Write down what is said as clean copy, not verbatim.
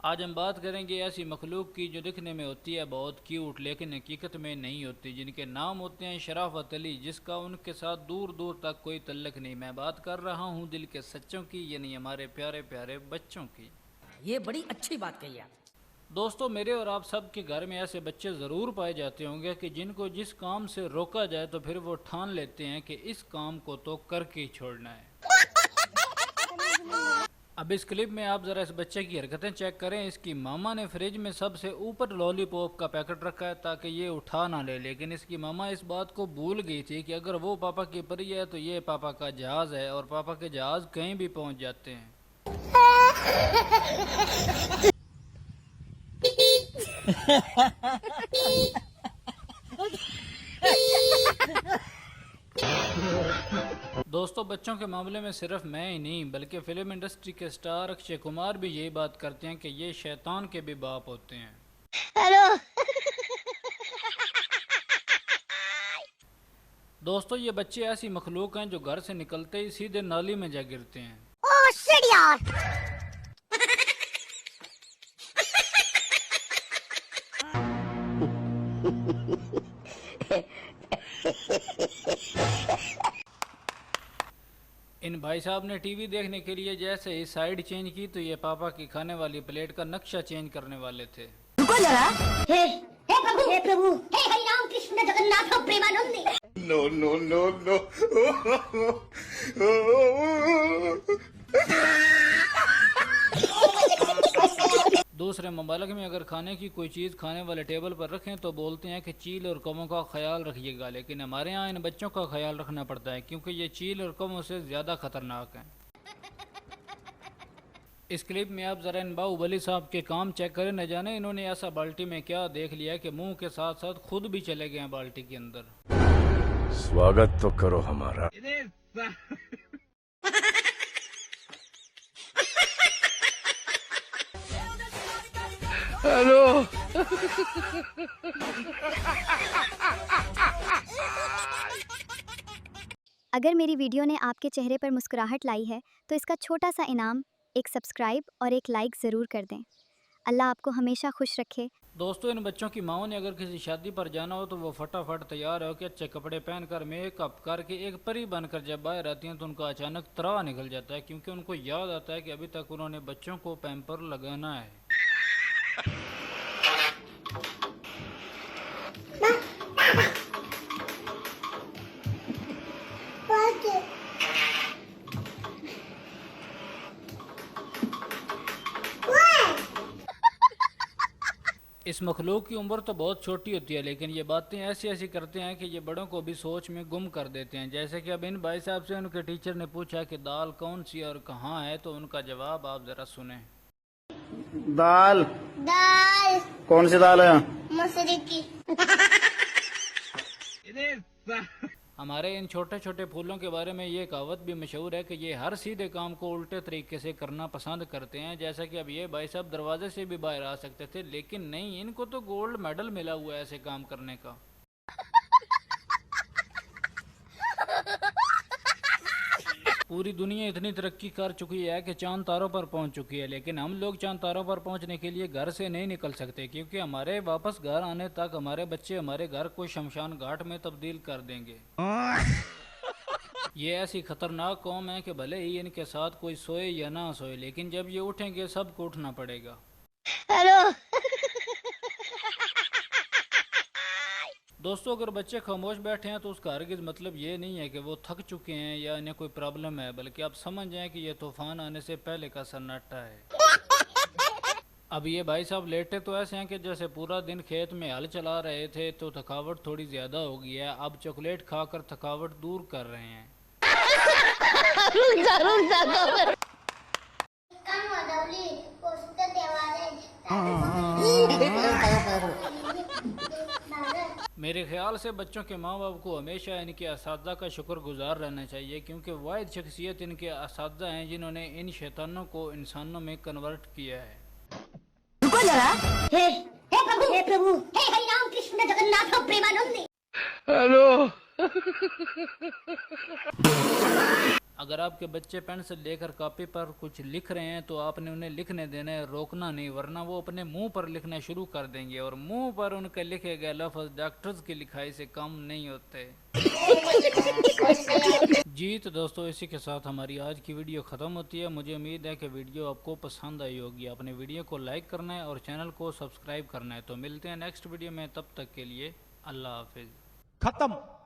आज हम बात करेंगे ऐसी मखलूक की जो दिखने में होती है बहुत क्यूट लेकिन हकीकत में नहीं होती, जिनके नाम होते हैं शराफत अली, जिसका उनके साथ दूर दूर तक कोई तल्लक नहीं। मैं बात कर रहा हूँ दिल के सच्चों की, यानी हमारे प्यारे प्यारे बच्चों की। ये बड़ी अच्छी बात कही आप। दोस्तों, मेरे और आप सब के घर में ऐसे बच्चे ज़रूर पाए जाते होंगे कि जिनको जिस काम से रोका जाए तो फिर वो ठान लेते हैं कि इस काम को तो करके ही छोड़ना है। अब इस क्लिप में आप ज़रा इस बच्चे की हरकतें चेक करें। इसकी मामा ने फ्रिज में सबसे ऊपर लॉलीपॉप का पैकेट रखा है ताकि ये उठा ना ले, लेकिन इसकी मामा इस बात को भूल गई थी कि अगर वो पापा की परी है तो ये पापा का जहाज़ है और पापा के जहाज़ कहीं भी पहुंच जाते हैं। दोस्तों, बच्चों के मामले में सिर्फ मैं ही नहीं बल्कि फिल्म इंडस्ट्री के स्टार अक्षय कुमार भी यही बात करते हैं कि ये शैतान के भी बाप होते हैं। हेलो। दोस्तों, ये बच्चे ऐसी मखलूक हैं जो घर से निकलते ही सीधे नाली में जा गिरते हैं। ओह शिट यार। इन भाई साहब ने टीवी देखने के लिए जैसे ही साइड चेंज की तो ये पापा की खाने वाली प्लेट का नक्शा चेंज करने वाले थे। रुको जरा। हे प्रभु, हे Hari Ram Krishna Jagannath Premanandi. No, no, no, no. दूसरे ममालिक में अगर खाने की कोई चीज़ खाने वाले टेबल पर रखें तो बोलते हैं कि चील और कमों का ख्याल रखिएगा, लेकिन हमारे यहाँ इन बच्चों का ख्याल रखना पड़ता है क्योंकि ये चील और कमों से ज़्यादा खतरनाक हैं। इस क्लिप में आप ज़रा इन बाहुबली साहब के काम चेक करें। न जाने इन्होंने ऐसा बाल्टी में क्या देख लिया कि मुंह के साथ साथ खुद भी चले गए हैं बाल्टी के अंदर। स्वागत तो करो हमारा। हेलो। अगर मेरी वीडियो ने आपके चेहरे पर मुस्कुराहट लाई है तो इसका छोटा सा इनाम एक सब्सक्राइब और एक लाइक ज़रूर कर दें। अल्लाह आपको हमेशा खुश रखे। दोस्तों, इन बच्चों की माओ ने अगर किसी शादी पर जाना हो तो वो फटाफट तैयार हो के अच्छे कपड़े पहनकर मेकअप करके एक परी बनकर जब बाहर आती हैं तो उनका अचानक त्राह निकल जाता है क्योंकि उनको याद आता है कि अभी तक उन्होंने बच्चों को पैम्पर लगाना है। इस मखलूक की उम्र तो बहुत छोटी होती है लेकिन ये बातें ऐसी ऐसी करते हैं कि ये बड़ों को भी सोच में गुम कर देते हैं। जैसे कि अब इन भाई साहब से उनके टीचर ने पूछा कि दाल कौन सी और कहाँ है, तो उनका जवाब आप ज़रा सुने। दाल। दाल। कौन सी दाल है? मसूरी की। हमारे इन छोटे छोटे फूलों के बारे में ये कहावत भी मशहूर है कि ये हर सीधे काम को उल्टे तरीके से करना पसंद करते हैं। जैसा कि अब ये भाई साहब दरवाजे से भी बाहर आ सकते थे लेकिन नहीं, इनको तो गोल्ड मेडल मिला हुआ है ऐसे काम करने का। पूरी दुनिया इतनी तरक्की कर चुकी है कि चांद तारों पर पहुंच चुकी है, लेकिन हम लोग चांद तारों पर पहुंचने के लिए घर से नहीं निकल सकते क्योंकि हमारे वापस घर आने तक हमारे बच्चे हमारे घर को शमशान घाट में तब्दील कर देंगे। ये ऐसी खतरनाक कौम है कि भले ही इनके साथ कोई सोए या ना सोए लेकिन जब ये उठेंगे सबको उठना पड़ेगा। हेलो। दोस्तों, अगर बच्चे खामोश बैठे हैं तो उसका हरगिज़ मतलब ये नहीं है कि वो थक चुके हैं या इन्हें कोई प्रॉब्लम है, बल्कि आप समझ जाएं कि ये तूफान आने से पहले का सन्नाटा है। अब ये भाई साहब लेटे तो ऐसे हैं कि जैसे पूरा दिन खेत में हल चला रहे थे तो थकावट थोड़ी ज़्यादा हो गई है। अब चॉकलेट खाकर थकावट दूर कर रहे हैं। मेरे ख्याल से बच्चों के माँ बाप को हमेशा इनके असातिज़ा का शुक्रगुजार रहना चाहिए क्योंकि वाहिद शख्सियत इनके असातिज़ा हैं जिन्होंने इन शैतानों को इंसानों में कन्वर्ट किया है। रुको जरा। हे प्रभु, हे हरि राम कृष्ण जगन्नाथ प्रेमानंदी। हेलो। अगर आपके बच्चे पेंसिल लेकर कॉपी पर कुछ लिख रहे हैं तो आपने उन्हें लिखने देना है, रोकना नहीं, वरना वो अपने मुंह पर लिखना शुरू कर देंगे और मुंह पर उनके लिखे गए लफ्ज़ डॉक्टर्स की लिखाई से कम नहीं होते। जी तो दोस्तों, इसी के साथ हमारी आज की वीडियो ख़त्म होती है। मुझे उम्मीद है कि वीडियो आपको पसंद आई होगी। अपने वीडियो को लाइक करना है और चैनल को सब्सक्राइब करना है। तो मिलते हैं नेक्स्ट वीडियो में, तब तक के लिए अल्लाह हाफिज़। खत्म।